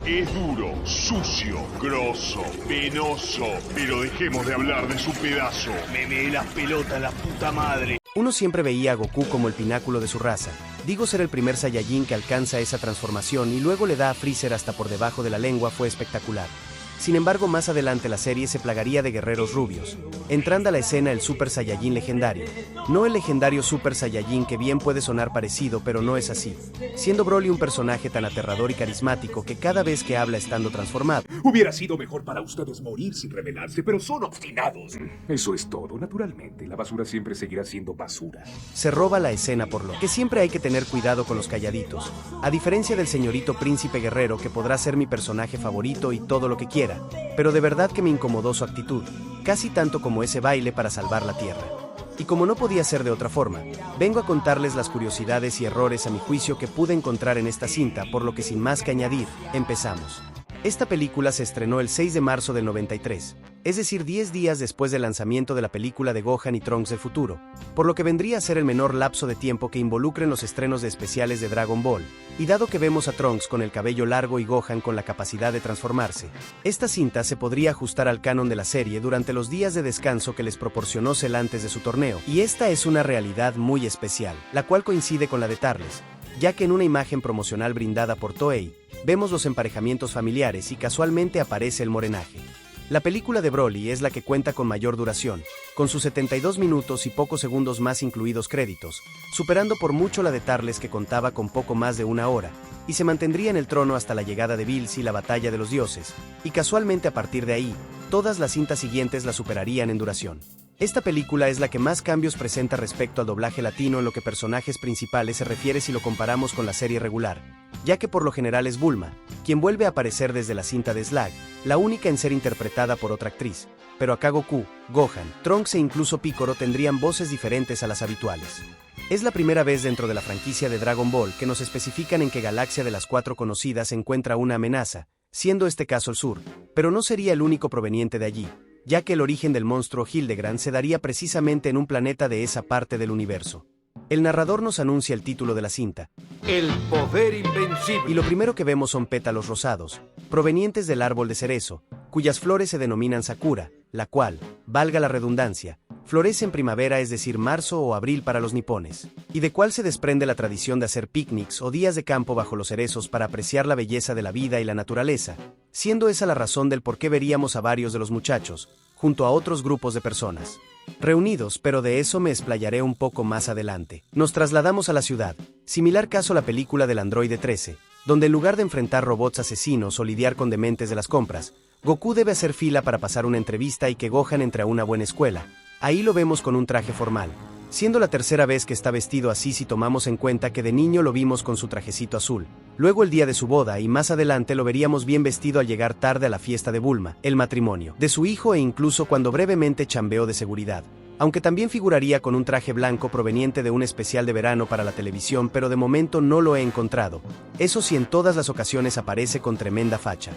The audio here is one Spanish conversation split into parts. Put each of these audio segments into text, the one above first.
Es duro, sucio, grosso, penoso. Pero dejemos de hablar de su pedazo. Me meé las pelotas, la puta madre. Uno siempre veía a Goku como el pináculo de su raza. Digo, ser el primer Saiyajin que alcanza esa transformación y luego le da a Freezer hasta por debajo de la lengua fue espectacular. Sin embargo, más adelante la serie se plagaría de guerreros rubios, entrando a la escena el Super Saiyajin legendario. No el legendario Super Saiyajin que bien puede sonar parecido, pero no es así. Siendo Broly un personaje tan aterrador y carismático que cada vez que habla estando transformado. Hubiera sido mejor para ustedes morir sin rebelarse, pero son obstinados. Eso es todo. Naturalmente, la basura siempre seguirá siendo basura. Se roba la escena, por lo que siempre hay que tener cuidado con los calladitos. A diferencia del señorito príncipe guerrero, que podrá ser mi personaje favorito y todo lo que quiera, pero de verdad que me incomodó su actitud, casi tanto como ese baile para salvar la tierra. Y como no podía ser de otra forma, vengo a contarles las curiosidades y errores a mi juicio que pude encontrar en esta cinta, por lo que sin más que añadir, empezamos. Esta película se estrenó el 6 de marzo del 93, es decir, 10 días después del lanzamiento de la película de Gohan y Trunks del futuro, por lo que vendría a ser el menor lapso de tiempo que involucren los estrenos de especiales de Dragon Ball, y dado que vemos a Trunks con el cabello largo y Gohan con la capacidad de transformarse, esta cinta se podría ajustar al canon de la serie durante los días de descanso que les proporcionó Cell antes de su torneo, y esta es una realidad muy especial, la cual coincide con la de Tarles, ya que en una imagen promocional brindada por Toei, vemos los emparejamientos familiares y casualmente aparece el morenaje. La película de Broly es la que cuenta con mayor duración, con sus 72 minutos y pocos segundos más incluidos créditos, superando por mucho la de Tarles que contaba con poco más de una hora, y se mantendría en el trono hasta la llegada de Bills y la batalla de los dioses, y casualmente a partir de ahí, todas las cintas siguientes la superarían en duración. Esta película es la que más cambios presenta respecto al doblaje latino en lo que personajes principales se refiere si lo comparamos con la serie regular, ya que por lo general es Bulma, quien vuelve a aparecer desde la cinta de Slag, la única en ser interpretada por otra actriz, pero acá Goku, Gohan, Trunks e incluso Piccolo tendrían voces diferentes a las habituales. Es la primera vez dentro de la franquicia de Dragon Ball que nos especifican en qué galaxia de las 4 conocidas se encuentra una amenaza, siendo este caso el sur, pero no sería el único proveniente de allí, ya que el origen del monstruo Hildegrand se daría precisamente en un planeta de esa parte del universo. El narrador nos anuncia el título de la cinta, El poder invencible. y lo primero que vemos son pétalos rosados, provenientes del árbol de cerezo, cuyas flores se denominan Sakura, la cual, valga la redundancia, florece en primavera, es decir, marzo o abril para los nipones, y de cual se desprende la tradición de hacer picnics o días de campo bajo los cerezos para apreciar la belleza de la vida y la naturaleza, siendo esa la razón del por qué veríamos a varios de los muchachos, junto a otros grupos de personas reunidos, pero de eso me explayaré un poco más adelante. Nos trasladamos a la ciudad, similar caso a la película del Androide 13, donde en lugar de enfrentar robots asesinos o lidiar con dementes de las compras, Goku debe hacer fila para pasar una entrevista y que Gohan entre a una buena escuela. Ahí lo vemos con un traje formal, siendo la tercera vez que está vestido así si tomamos en cuenta que de niño lo vimos con su trajecito azul, luego el día de su boda y más adelante lo veríamos bien vestido al llegar tarde a la fiesta de Bulma, el matrimonio de su hijo e incluso cuando brevemente chambeó de seguridad, aunque también figuraría con un traje blanco proveniente de un especial de verano para la televisión, pero de momento no lo he encontrado, eso sí en todas las ocasiones aparece con tremenda facha.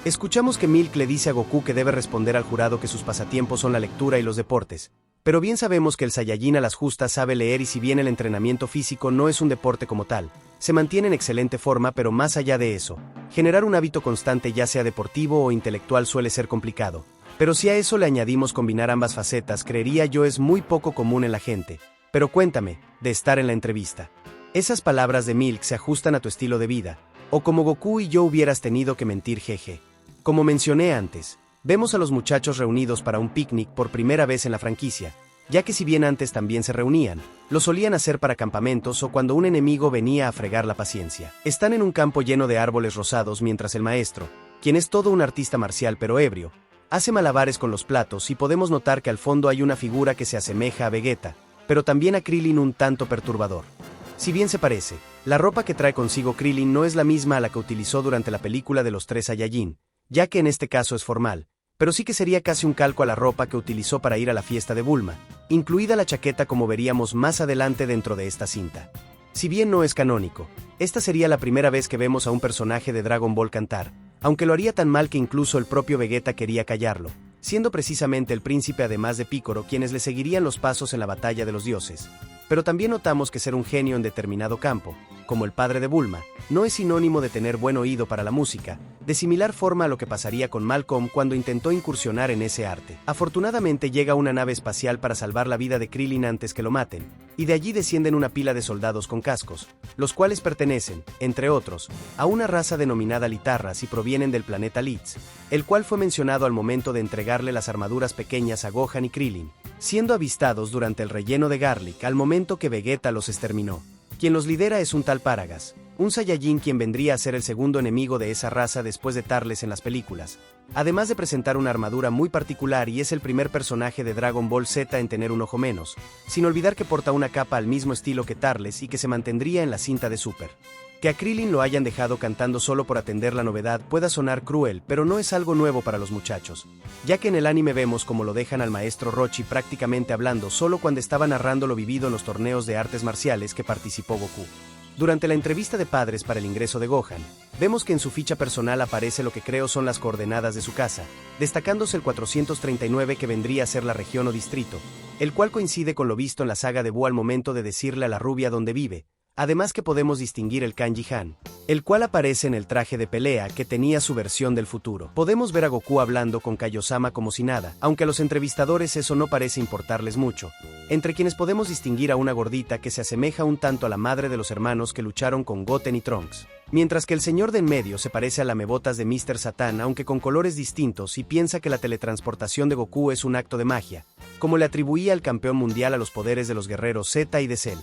Escuchamos que Milk le dice a Goku que debe responder al jurado que sus pasatiempos son la lectura y los deportes, pero bien sabemos que el Saiyajin a las justas sabe leer y si bien el entrenamiento físico no es un deporte como tal, se mantiene en excelente forma, pero más allá de eso, generar un hábito constante ya sea deportivo o intelectual suele ser complicado. Pero si a eso le añadimos combinar ambas facetas, creería yo es muy poco común en la gente. Pero cuéntame, de estar en la entrevista. ¿Esas palabras de Milk se ajustan a tu estilo de vida? O como Goku y yo hubieras tenido que mentir, jeje. Como mencioné antes, vemos a los muchachos reunidos para un picnic por primera vez en la franquicia, ya que si bien antes también se reunían, lo solían hacer para campamentos o cuando un enemigo venía a fregar la paciencia. Están en un campo lleno de árboles rosados mientras el maestro, quien es todo un artista marcial pero ebrio, hace malabares con los platos y podemos notar que al fondo hay una figura que se asemeja a Vegeta, pero también a Krillin un tanto perturbador. Si bien se parece, la ropa que trae consigo Krillin no es la misma a la que utilizó durante la película de los 3 Saiyajin, ya que en este caso es formal, pero sí que sería casi un calco a la ropa que utilizó para ir a la fiesta de Bulma, incluida la chaqueta como veríamos más adelante dentro de esta cinta. Si bien no es canónico, esta sería la primera vez que vemos a un personaje de Dragon Ball cantar, aunque lo haría tan mal que incluso el propio Vegeta quería callarlo, siendo precisamente el príncipe además de Piccolo quienes le seguirían los pasos en la batalla de los dioses. Pero también notamos que ser un genio en determinado campo, como el padre de Bulma, no es sinónimo de tener buen oído para la música, de similar forma a lo que pasaría con Malcolm cuando intentó incursionar en ese arte. Afortunadamente llega una nave espacial para salvar la vida de Krillin antes que lo maten, y de allí descienden una pila de soldados con cascos, los cuales pertenecen, entre otros, a una raza denominada Litarras y provienen del planeta Litz, el cual fue mencionado al momento de entregarle las armaduras pequeñas a Gohan y Krillin, siendo avistados durante el relleno de Garlic al momento que Vegeta los exterminó. Quien los lidera es un tal Paragas, un Saiyajin quien vendría a ser el segundo enemigo de esa raza después de Turles en las películas, además de presentar una armadura muy particular y es el primer personaje de Dragon Ball Z en tener un ojo menos, sin olvidar que porta una capa al mismo estilo que Turles y que se mantendría en la cinta de Super. Que a Krillin lo hayan dejado cantando solo por atender la novedad pueda sonar cruel, pero no es algo nuevo para los muchachos, ya que en el anime vemos como lo dejan al maestro Rochi prácticamente hablando solo cuando estaba narrando lo vivido en los torneos de artes marciales que participó Goku. Durante la entrevista de padres para el ingreso de Gohan, vemos que en su ficha personal aparece lo que creo son las coordenadas de su casa, destacándose el 439 que vendría a ser la región o distrito, el cual coincide con lo visto en la saga de Buu al momento de decirle a la rubia dónde vive. Además que podemos distinguir el Kanji Han, el cual aparece en el traje de pelea que tenía su versión del futuro. Podemos ver a Goku hablando con Kaiosama como si nada, aunque a los entrevistadores eso no parece importarles mucho, entre quienes podemos distinguir a una gordita que se asemeja un tanto a la madre de los hermanos que lucharon con Goten y Trunks. Mientras que el señor de en medio se parece a lamebotas de Mr. Satan aunque con colores distintos y piensa que la teletransportación de Goku es un acto de magia, como le atribuía el campeón mundial a los poderes de los guerreros Z y de Cell.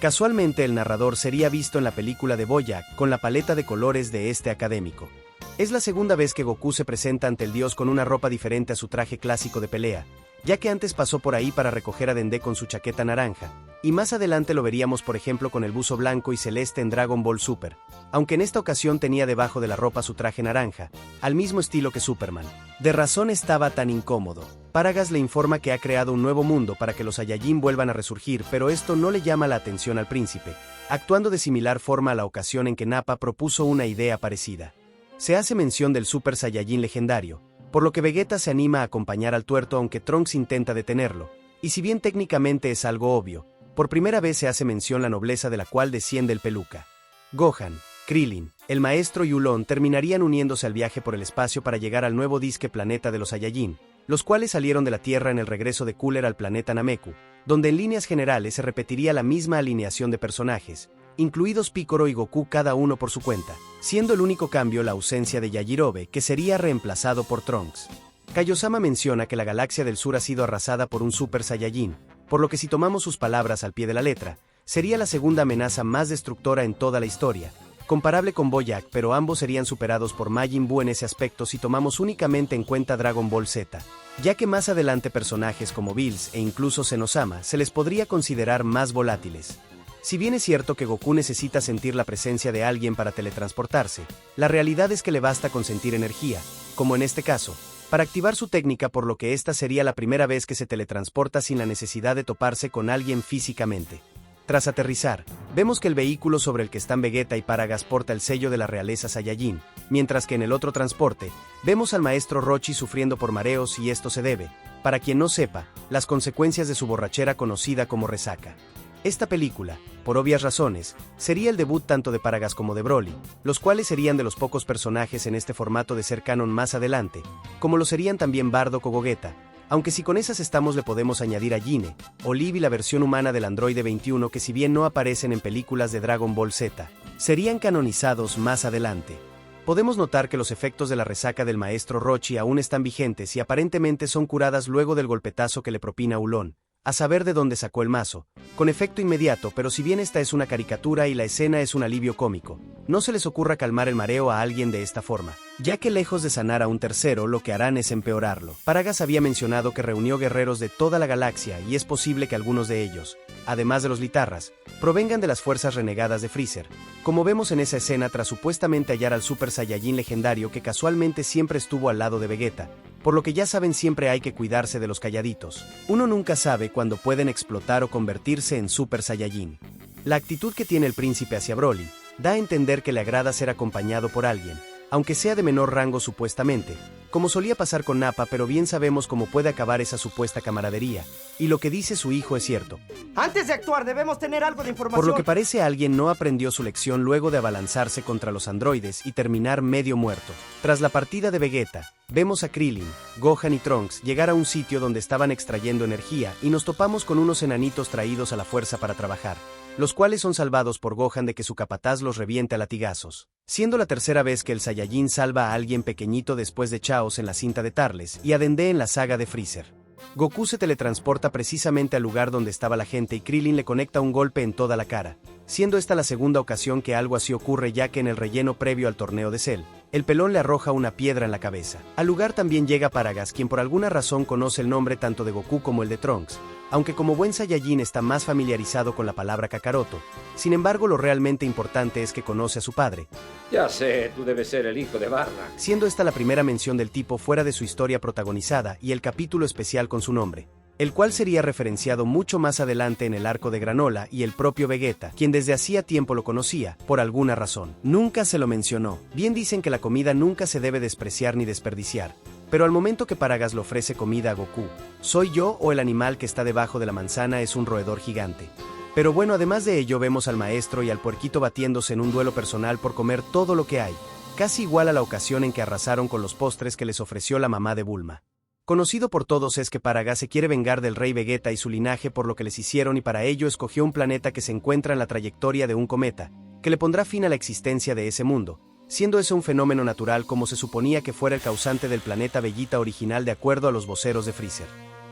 Casualmente el narrador sería visto en la película de Bojack con la paleta de colores de este académico. Es la segunda vez que Goku se presenta ante el dios con una ropa diferente a su traje clásico de pelea, ya que antes pasó por ahí para recoger a Dende con su chaqueta naranja, y más adelante lo veríamos por ejemplo con el buzo blanco y celeste en Dragon Ball Super, aunque en esta ocasión tenía debajo de la ropa su traje naranja, al mismo estilo que Superman. De razón estaba tan incómodo. Paragas le informa que ha creado un nuevo mundo para que los Saiyajin vuelvan a resurgir, pero esto no le llama la atención al príncipe, actuando de similar forma a la ocasión en que Nappa propuso una idea parecida. Se hace mención del Super Saiyajin legendario, por lo que Vegeta se anima a acompañar al tuerto aunque Trunks intenta detenerlo, y si bien técnicamente es algo obvio, por primera vez se hace mención la nobleza de la cual desciende el Peluca. Gohan, Krillin, el maestro y Ulon terminarían uniéndose al viaje por el espacio para llegar al nuevo disque planeta de los Saiyajin, los cuales salieron de la Tierra en el regreso de Cooler al planeta Nameku, donde en líneas generales se repetiría la misma alineación de personajes, incluidos Piccolo y Goku cada uno por su cuenta, siendo el único cambio la ausencia de Yajirobe, que sería reemplazado por Trunks. Kaiosama menciona que la galaxia del sur ha sido arrasada por un Super Saiyajin, por lo que si tomamos sus palabras al pie de la letra, sería la segunda amenaza más destructora en toda la historia, comparable con Bojack, pero ambos serían superados por Majin Buu en ese aspecto si tomamos únicamente en cuenta Dragon Ball Z, ya que más adelante personajes como Bills e incluso Zenosama se les podría considerar más volátiles. Si bien es cierto que Goku necesita sentir la presencia de alguien para teletransportarse, la realidad es que le basta con sentir energía, como en este caso, para activar su técnica, por lo que esta sería la primera vez que se teletransporta sin la necesidad de toparse con alguien físicamente. Tras aterrizar, vemos que el vehículo sobre el que están Vegeta y Paragas porta el sello de la realeza Saiyajin, mientras que en el otro transporte, vemos al maestro Rochi sufriendo por mareos y esto se debe, para quien no sepa, las consecuencias de su borrachera conocida como resaca. Esta película, por obvias razones, sería el debut tanto de Paragas como de Broly, los cuales serían de los pocos personajes en este formato de ser canon más adelante, como lo serían también Bardock o Gogeta, aunque si con esas estamos le podemos añadir a Gine, Olive y la versión humana del androide 21 que si bien no aparecen en películas de Dragon Ball Z, serían canonizados más adelante. Podemos notar que los efectos de la resaca del maestro Rochi aún están vigentes y aparentemente son curadas luego del golpetazo que le propina Ulon, a saber de dónde sacó el mazo, con efecto inmediato, pero si bien esta es una caricatura y la escena es un alivio cómico, no se les ocurra calmar el mareo a alguien de esta forma, ya que lejos de sanar a un tercero lo que harán es empeorarlo. Paragas había mencionado que reunió guerreros de toda la galaxia y es posible que algunos de ellos, además de los Litarras, provengan de las fuerzas renegadas de Freezer, como vemos en esa escena tras supuestamente hallar al Super Saiyajin legendario que casualmente siempre estuvo al lado de Vegeta, por lo que ya saben siempre hay que cuidarse de los calladitos. Uno nunca sabe cuándo pueden explotar o convertirse en Super Saiyajin. La actitud que tiene el príncipe hacia Broly da a entender que le agrada ser acompañado por alguien, aunque sea de menor rango supuestamente, como solía pasar con Nappa, pero bien sabemos cómo puede acabar esa supuesta camaradería, y lo que dice su hijo es cierto. Antes de actuar debemos tener algo de información. Por lo que parece alguien no aprendió su lección luego de abalanzarse contra los androides y terminar medio muerto. Tras la partida de Vegeta, vemos a Krillin, Gohan y Trunks llegar a un sitio donde estaban extrayendo energía y nos topamos con unos enanitos traídos a la fuerza para trabajar, los cuales son salvados por Gohan de que su capataz los reviente a latigazos. Siendo la tercera vez que el Saiyajin salva a alguien pequeñito después de Chaos en la cinta de Tarles y a Dende en la saga de Freezer. Goku se teletransporta precisamente al lugar donde estaba la gente y Krillin le conecta un golpe en toda la cara, siendo esta la segunda ocasión que algo así ocurre, ya que en el relleno previo al torneo de Cell, el pelón le arroja una piedra en la cabeza. Al lugar también llega Paragas, quien por alguna razón conoce el nombre tanto de Goku como el de Trunks, aunque como buen Saiyajin está más familiarizado con la palabra Kakaroto. Sin embargo, lo realmente importante es que conoce a su padre. Ya sé, tú debes ser el hijo de Barra. Siendo esta la primera mención del tipo fuera de su historia protagonizada y el capítulo especial con su nombre, el cual sería referenciado mucho más adelante en el arco de Granola y el propio Vegeta, quien desde hacía tiempo lo conocía, por alguna razón. Nunca se lo mencionó. Bien dicen que la comida nunca se debe despreciar ni desperdiciar, pero al momento que Paragas le ofrece comida a Goku, ¿soy yo o el animal que está debajo de la manzana es un roedor gigante? Pero bueno, además de ello vemos al maestro y al puerquito batiéndose en un duelo personal por comer todo lo que hay, casi igual a la ocasión en que arrasaron con los postres que les ofreció la mamá de Bulma. Conocido por todos es que Paragas se quiere vengar del rey Vegeta y su linaje por lo que les hicieron, y para ello escogió un planeta que se encuentra en la trayectoria de un cometa, que le pondrá fin a la existencia de ese mundo, siendo ese un fenómeno natural como se suponía que fuera el causante del planeta Vegeta original de acuerdo a los voceros de Freezer.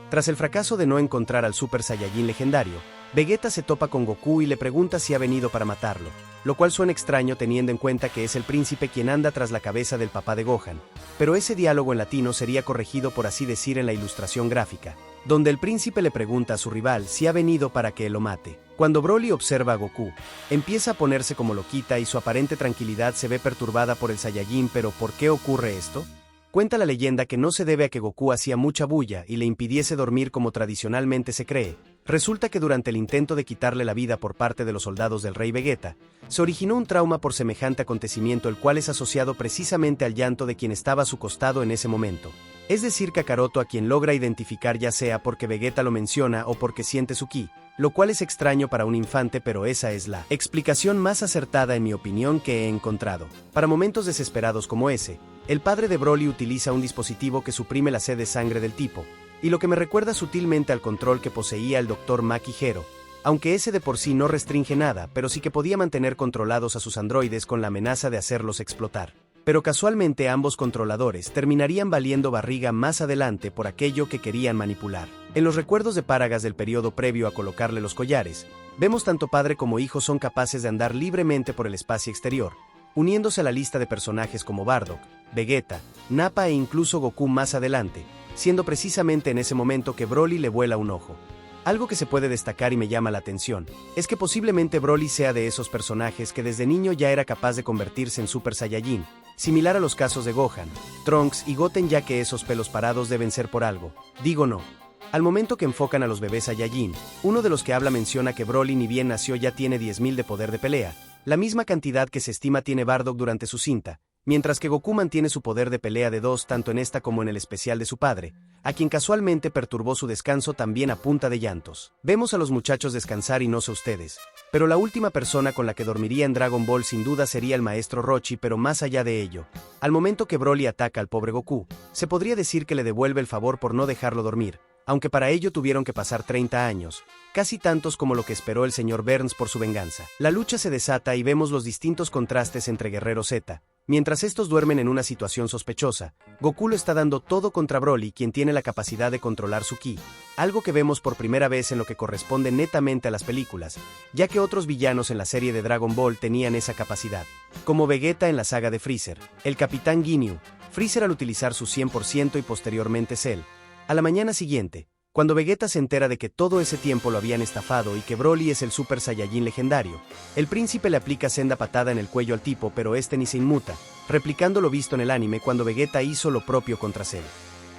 Tras el fracaso de no encontrar al Super Saiyajin legendario, Vegeta se topa con Goku y le pregunta si ha venido para matarlo, lo cual suena extraño teniendo en cuenta que es el príncipe quien anda tras la cabeza del papá de Gohan, pero ese diálogo en latino sería corregido por así decir en la ilustración gráfica, donde el príncipe le pregunta a su rival si ha venido para que lo mate. Cuando Broly observa a Goku, empieza a ponerse como loquita y su aparente tranquilidad se ve perturbada por el Saiyajin. ¿Pero por qué ocurre esto? Cuenta la leyenda que no se debe a que Goku hacía mucha bulla y le impidiese dormir como tradicionalmente se cree. Resulta que durante el intento de quitarle la vida por parte de los soldados del rey Vegeta, se originó un trauma por semejante acontecimiento, el cual es asociado precisamente al llanto de quien estaba a su costado en ese momento. Es decir, Kakaroto, a quien logra identificar ya sea porque Vegeta lo menciona o porque siente su ki, lo cual es extraño para un infante, pero esa es la explicación más acertada en mi opinión que he encontrado. Para momentos desesperados como ese, el padre de Broly utiliza un dispositivo que suprime la sed de sangre del tipo, y lo que me recuerda sutilmente al control que poseía el Dr. Maki Hero, aunque ese de por sí no restringe nada, pero sí que podía mantener controlados a sus androides con la amenaza de hacerlos explotar. Pero casualmente ambos controladores terminarían valiendo barriga más adelante por aquello que querían manipular. En los recuerdos de Paragas del periodo previo a colocarle los collares, vemos tanto padre como hijo son capaces de andar libremente por el espacio exterior, uniéndose a la lista de personajes como Bardock, Vegeta, Nappa e incluso Goku más adelante, siendo precisamente en ese momento que Broly le vuela un ojo. Algo que se puede destacar y me llama la atención, es que posiblemente Broly sea de esos personajes que desde niño ya era capaz de convertirse en Super Saiyajin, similar a los casos de Gohan, Trunks y Goten, ya que esos pelos parados deben ser por algo, digo no. Al momento que enfocan a los bebés Saiyajin, uno de los que habla menciona que Broly ni bien nació ya tiene 10.000 de poder de pelea, la misma cantidad que se estima tiene Bardock durante su cinta, mientras que Goku mantiene su poder de pelea de 2 tanto en esta como en el especial de su padre, a quien casualmente perturbó su descanso también a punta de llantos. Vemos a los muchachos descansar y no sé ustedes, pero la última persona con la que dormiría en Dragon Ball sin duda sería el maestro Rochi, pero más allá de ello, al momento que Broly ataca al pobre Goku, se podría decir que le devuelve el favor por no dejarlo dormir, aunque para ello tuvieron que pasar 30 años, casi tantos como lo que esperó el señor Burns por su venganza. La lucha se desata y vemos los distintos contrastes entre Guerrero Z. Mientras estos duermen en una situación sospechosa, Goku lo está dando todo contra Broly, quien tiene la capacidad de controlar su ki, algo que vemos por primera vez en lo que corresponde netamente a las películas, ya que otros villanos en la serie de Dragon Ball tenían esa capacidad, como Vegeta en la saga de Freezer, el Capitán Ginyu, Freezer al utilizar su 100% y posteriormente Cell. A la mañana siguiente, cuando Vegeta se entera de que todo ese tiempo lo habían estafado y que Broly es el Super Saiyajin legendario, el príncipe le aplica senda patada en el cuello al tipo, pero este ni se inmuta, replicando lo visto en el anime cuando Vegeta hizo lo propio contra Cell.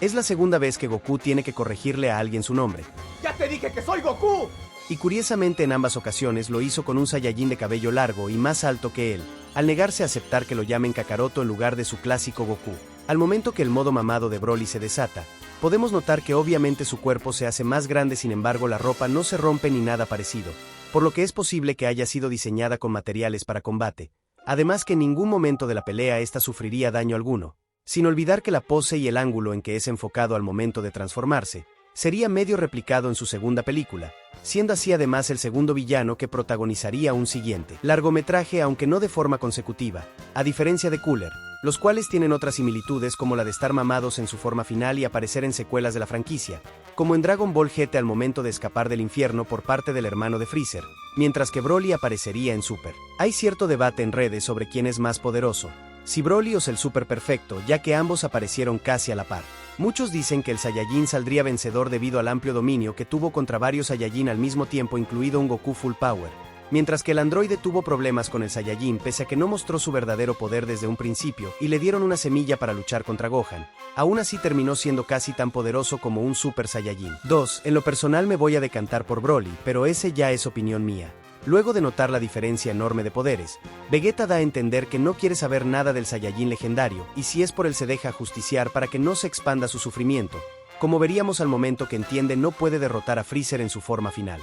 Es la segunda vez que Goku tiene que corregirle a alguien su nombre. ¡Ya te dije que soy Goku! Y curiosamente en ambas ocasiones lo hizo con un Saiyajin de cabello largo y más alto que él, al negarse a aceptar que lo llamen Kakaroto en lugar de su clásico Goku. Al momento que el modo mamado de Broly se desata, podemos notar que obviamente su cuerpo se hace más grande, sin embargo la ropa no se rompe ni nada parecido, por lo que es posible que haya sido diseñada con materiales para combate, además que en ningún momento de la pelea ésta sufriría daño alguno, sin olvidar que la pose y el ángulo en que es enfocado al momento de transformarse, sería medio replicado en su segunda película, siendo así además el segundo villano que protagonizaría un siguiente largometraje, aunque no de forma consecutiva, a diferencia de Cooler, los cuales tienen otras similitudes como la de estar mamados en su forma final y aparecer en secuelas de la franquicia, como en Dragon Ball GT al momento de escapar del infierno por parte del hermano de Freezer, mientras que Broly aparecería en Super. Hay cierto debate en redes sobre quién es más poderoso, si Broly o el Super Perfecto, ya que ambos aparecieron casi a la par. Muchos dicen que el Saiyajin saldría vencedor debido al amplio dominio que tuvo contra varios Saiyajin al mismo tiempo, incluido un Goku Full Power, mientras que el androide tuvo problemas con el Saiyajin pese a que no mostró su verdadero poder desde un principio y le dieron una semilla para luchar contra Gohan. Aún así terminó siendo casi tan poderoso como un Super Saiyajin. 2. En lo personal me voy a decantar por Broly, pero ese ya es opinión mía. Luego de notar la diferencia enorme de poderes, Vegeta da a entender que no quiere saber nada del Saiyajin legendario, y si es por él se deja ajusticiar para que no se expanda su sufrimiento, como veríamos al momento que entiende no puede derrotar a Freezer en su forma final.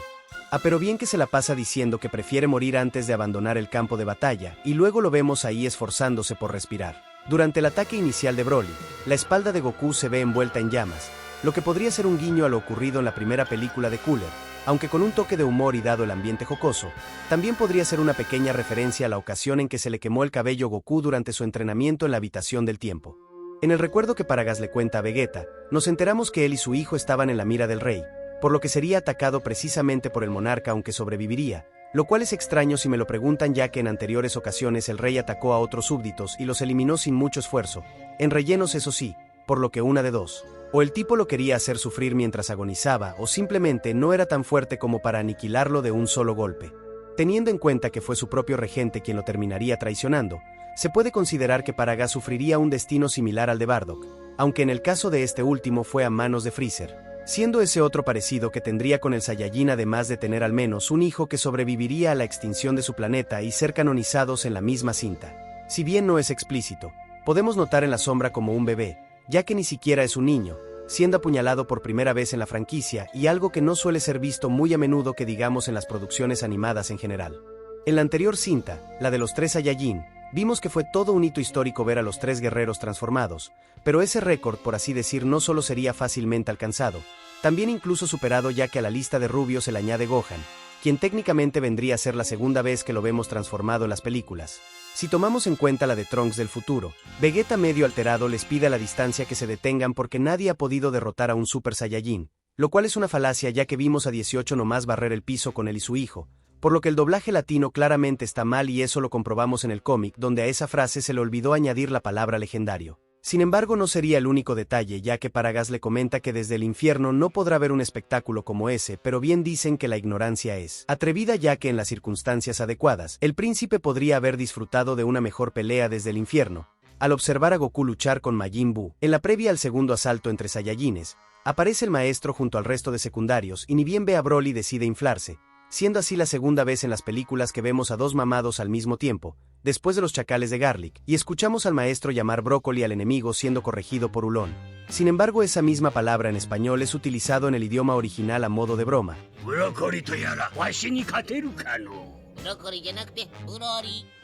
Pero bien que se la pasa diciendo que prefiere morir antes de abandonar el campo de batalla, y luego lo vemos ahí esforzándose por respirar. Durante el ataque inicial de Broly, la espalda de Goku se ve envuelta en llamas, lo que podría ser un guiño a lo ocurrido en la primera película de Cooler, aunque con un toque de humor y dado el ambiente jocoso, también podría ser una pequeña referencia a la ocasión en que se le quemó el cabello a Goku durante su entrenamiento en la habitación del tiempo. En el recuerdo que Paragas le cuenta a Vegeta, nos enteramos que él y su hijo estaban en la mira del rey, por lo que sería atacado precisamente por el monarca aunque sobreviviría, lo cual es extraño si me lo preguntan, ya que en anteriores ocasiones el rey atacó a otros súbditos y los eliminó sin mucho esfuerzo, en rellenos eso sí, por lo que una de dos. O el tipo lo quería hacer sufrir mientras agonizaba, o simplemente no era tan fuerte como para aniquilarlo de un solo golpe. Teniendo en cuenta que fue su propio regente quien lo terminaría traicionando, se puede considerar que Paragas sufriría un destino similar al de Bardock, aunque en el caso de este último fue a manos de Freezer, siendo ese otro parecido que tendría con el Saiyajin, además de tener al menos un hijo que sobreviviría a la extinción de su planeta y ser canonizados en la misma cinta. Si bien no es explícito, podemos notar en la sombra como un bebé, ya que ni siquiera es un niño, siendo apuñalado por primera vez en la franquicia, y algo que no suele ser visto muy a menudo que digamos en las producciones animadas en general. En la anterior cinta, la de los 3 Saiyajin, vimos que fue todo un hito histórico ver a los 3 guerreros transformados, pero ese récord, por así decir, no solo sería fácilmente alcanzado, también incluso superado, ya que a la lista de rubios se le añade Gohan, quien técnicamente vendría a ser la segunda vez que lo vemos transformado en las películas. Si tomamos en cuenta la de Trunks del futuro, Vegeta medio alterado les pide a la distancia que se detengan porque nadie ha podido derrotar a un Super Saiyajin, lo cual es una falacia, ya que vimos a 18 nomás barrer el piso con él y su hijo, por lo que el doblaje latino claramente está mal, y eso lo comprobamos en el cómic, donde a esa frase se le olvidó añadir la palabra legendario. Sin embargo, no sería el único detalle, ya que Paragas le comenta que desde el infierno no podrá ver un espectáculo como ese, pero bien dicen que la ignorancia es atrevida, ya que en las circunstancias adecuadas, el príncipe podría haber disfrutado de una mejor pelea desde el infierno. Al observar a Goku luchar con Majin Buu, en la previa al segundo asalto entre Saiyajines, aparece el maestro junto al resto de secundarios y ni bien ve a Broly decide inflarse, siendo así la segunda vez en las películas que vemos a 2 mamados al mismo tiempo, después de los chacales de Garlic, y escuchamos al maestro llamar brócoli al enemigo siendo corregido por Ulón. Sin embargo, esa misma palabra en español es utilizado en el idioma original a modo de broma.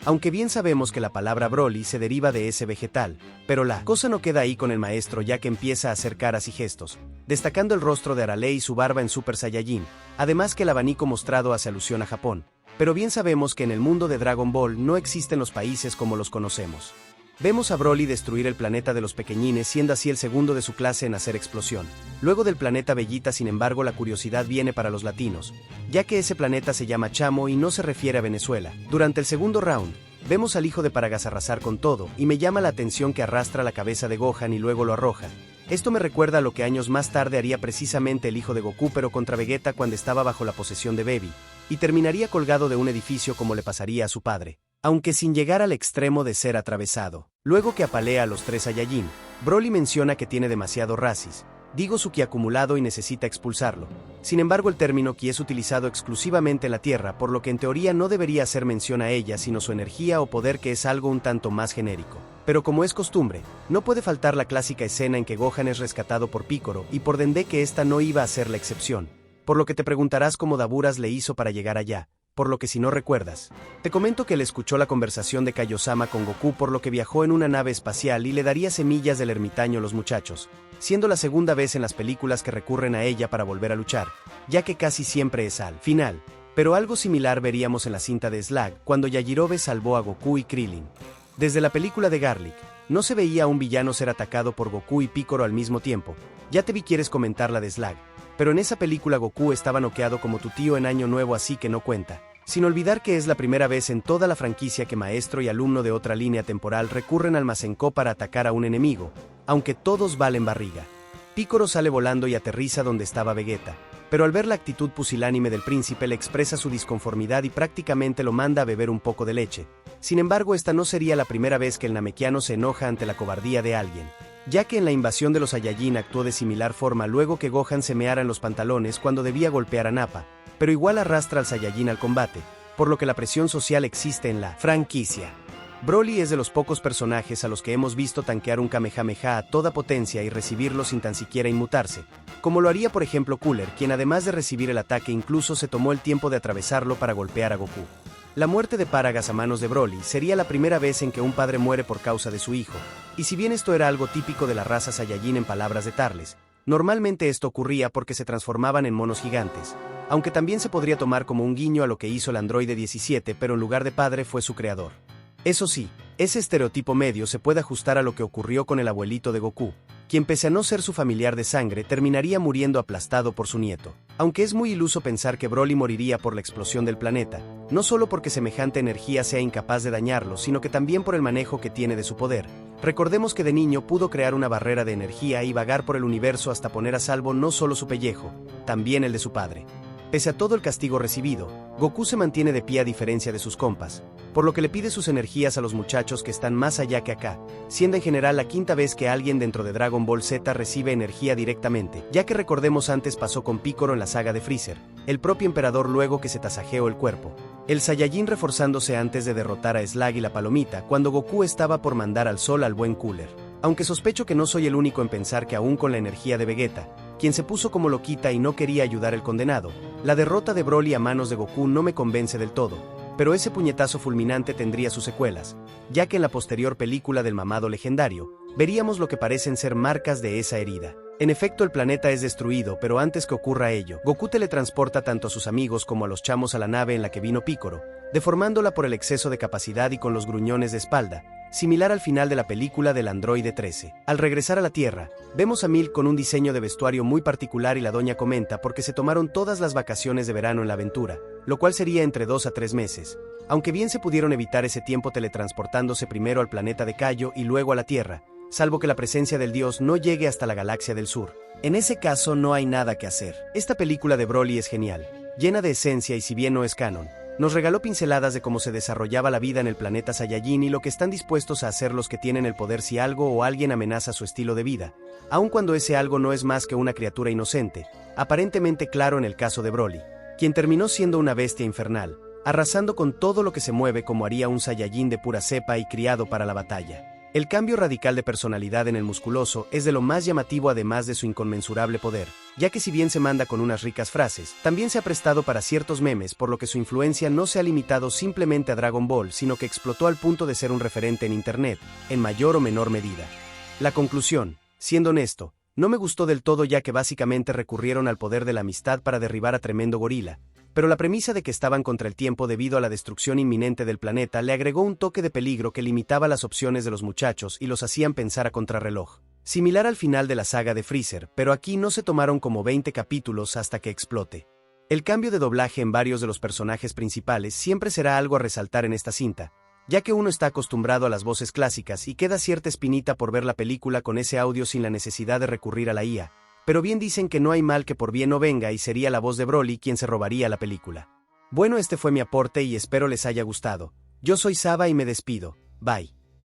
Aunque bien sabemos que la palabra Broly se deriva de ese vegetal, pero la cosa no queda ahí con el maestro, ya que empieza a hacer caras y gestos, destacando el rostro de Arale y su barba en Super Saiyajin, además que el abanico mostrado hace alusión a Japón. Pero bien sabemos que en el mundo de Dragon Ball no existen los países como los conocemos. Vemos a Broly destruir el planeta de los pequeñines, siendo así el segundo de su clase en hacer explosión. Luego del planeta Bellita, sin embargo, la curiosidad viene para los latinos, ya que ese planeta se llama Chamo y no se refiere a Venezuela. Durante el segundo round, vemos al hijo de Paragas arrasar con todo, y me llama la atención que arrastra la cabeza de Gohan y luego lo arroja. Esto me recuerda a lo que años más tarde haría precisamente el hijo de Goku, pero contra Vegeta cuando estaba bajo la posesión de Baby, y terminaría colgado de un edificio como le pasaría a su padre, aunque sin llegar al extremo de ser atravesado. Luego que apalea a los 3 Saiyajin, Broly menciona que tiene demasiado racis, Digo su ki acumulado y necesita expulsarlo. Sin embargo, el término ki es utilizado exclusivamente en la Tierra, por lo que en teoría no debería hacer mención a ella sino su energía o poder, que es algo un tanto más genérico. Pero como es costumbre, no puede faltar la clásica escena en que Gohan es rescatado por Piccolo y por Dende, que esta no iba a ser la excepción. Por lo que te preguntarás cómo Daburas le hizo para llegar allá. Por lo que si no recuerdas, te comento que él escuchó la conversación de Kaiosama con Goku, por lo que viajó en una nave espacial y le daría semillas del ermitaño a los muchachos, siendo la segunda vez en las películas que recurren a ella para volver a luchar, ya que casi siempre es al final. Pero algo similar veríamos en la cinta de Slag, cuando Yajirobe salvó a Goku y Krillin. Desde la película de Garlic, no se veía a un villano ser atacado por Goku y Piccolo al mismo tiempo. Ya te vi quieres comentar la de Slag, pero en esa película Goku estaba noqueado como tu tío en Año Nuevo, así que no cuenta. Sin olvidar que es la primera vez en toda la franquicia que maestro y alumno de otra línea temporal recurren al Masenko para atacar a un enemigo, aunque todos valen barriga. Piccolo sale volando y aterriza donde estaba Vegeta, pero al ver la actitud pusilánime del príncipe le expresa su disconformidad y prácticamente lo manda a beber un poco de leche. Sin embargo, esta no sería la primera vez que el namekiano se enoja ante la cobardía de alguien, ya que en la invasión de los Saiyajin actuó de similar forma luego que Gohan se meara en los pantalones cuando debía golpear a Nappa, pero igual arrastra al Saiyajin al combate, por lo que la presión social existe en la franquicia. Broly es de los pocos personajes a los que hemos visto tanquear un Kamehameha a toda potencia y recibirlo sin tan siquiera inmutarse, como lo haría por ejemplo Cooler, quien además de recibir el ataque incluso se tomó el tiempo de atravesarlo para golpear a Goku. La muerte de Paragas a manos de Broly sería la primera vez en que un padre muere por causa de su hijo, y si bien esto era algo típico de la raza Saiyajin en palabras de Tarles, normalmente esto ocurría porque se transformaban en monos gigantes, aunque también se podría tomar como un guiño a lo que hizo el androide 17, pero en lugar de padre fue su creador. Eso sí, ese estereotipo medio se puede ajustar a lo que ocurrió con el abuelito de Goku, quien pese a no ser su familiar de sangre terminaría muriendo aplastado por su nieto. Aunque es muy iluso pensar que Broly moriría por la explosión del planeta, no solo porque semejante energía sea incapaz de dañarlo, sino que también por el manejo que tiene de su poder. Recordemos que de niño pudo crear una barrera de energía y vagar por el universo hasta poner a salvo no solo su pellejo, también el de su padre. Pese a todo el castigo recibido, Goku se mantiene de pie a diferencia de sus compas, por lo que le pide sus energías a los muchachos que están más allá que acá, siendo en general la quinta vez que alguien dentro de Dragon Ball Z recibe energía directamente, ya que recordemos antes pasó con Piccolo en la saga de Freezer, el propio emperador luego que se tasajeó el cuerpo, el Saiyajin reforzándose antes de derrotar a Slag y la palomita cuando Goku estaba por mandar al sol al buen Cooler. Aunque sospecho que no soy el único en pensar que aún con la energía de Vegeta, quien se puso como loquita y no quería ayudar al condenado, la derrota de Broly a manos de Goku no me convence del todo, pero ese puñetazo fulminante tendría sus secuelas, ya que en la posterior película del mamado legendario, veríamos lo que parecen ser marcas de esa herida. En efecto, el planeta es destruido, pero antes que ocurra ello, Goku teletransporta tanto a sus amigos como a los chamos a la nave en la que vino Piccolo, deformándola por el exceso de capacidad y con los gruñones de espalda, similar al final de la película del androide 13. Al regresar a la Tierra, vemos a Milk con un diseño de vestuario muy particular y la doña comenta porque se tomaron todas las vacaciones de verano en la aventura, lo cual sería entre 2 a 3 meses, aunque bien se pudieron evitar ese tiempo teletransportándose primero al planeta de Kaio y luego a la Tierra, salvo que la presencia del dios no llegue hasta la galaxia del sur. En ese caso no hay nada que hacer. Esta película de Broly es genial, llena de esencia y si bien no es canon, nos regaló pinceladas de cómo se desarrollaba la vida en el planeta Saiyajin y lo que están dispuestos a hacer los que tienen el poder si algo o alguien amenaza su estilo de vida, aun cuando ese algo no es más que una criatura inocente, aparentemente claro en el caso de Broly, quien terminó siendo una bestia infernal, arrasando con todo lo que se mueve como haría un Saiyajin de pura cepa y criado para la batalla. El cambio radical de personalidad en el musculoso es de lo más llamativo además de su inconmensurable poder, ya que si bien se manda con unas ricas frases, también se ha prestado para ciertos memes por lo que su influencia no se ha limitado simplemente a Dragon Ball sino que explotó al punto de ser un referente en internet, en mayor o menor medida. La conclusión, siendo honesto, no me gustó del todo ya que básicamente recurrieron al poder de la amistad para derribar a tremendo gorila, pero la premisa de que estaban contra el tiempo debido a la destrucción inminente del planeta le agregó un toque de peligro que limitaba las opciones de los muchachos y los hacían pensar a contrarreloj. Similar al final de la saga de Freezer, pero aquí no se tomaron como 20 capítulos hasta que explote. El cambio de doblaje en varios de los personajes principales siempre será algo a resaltar en esta cinta, ya que uno está acostumbrado a las voces clásicas y queda cierta espinita por ver la película con ese audio sin la necesidad de recurrir a la IA. Pero bien dicen que no hay mal que por bien no venga y sería la voz de Broly quien se robaría la película. Bueno, este fue mi aporte y espero les haya gustado. Yo soy Saba y me despido. Bye.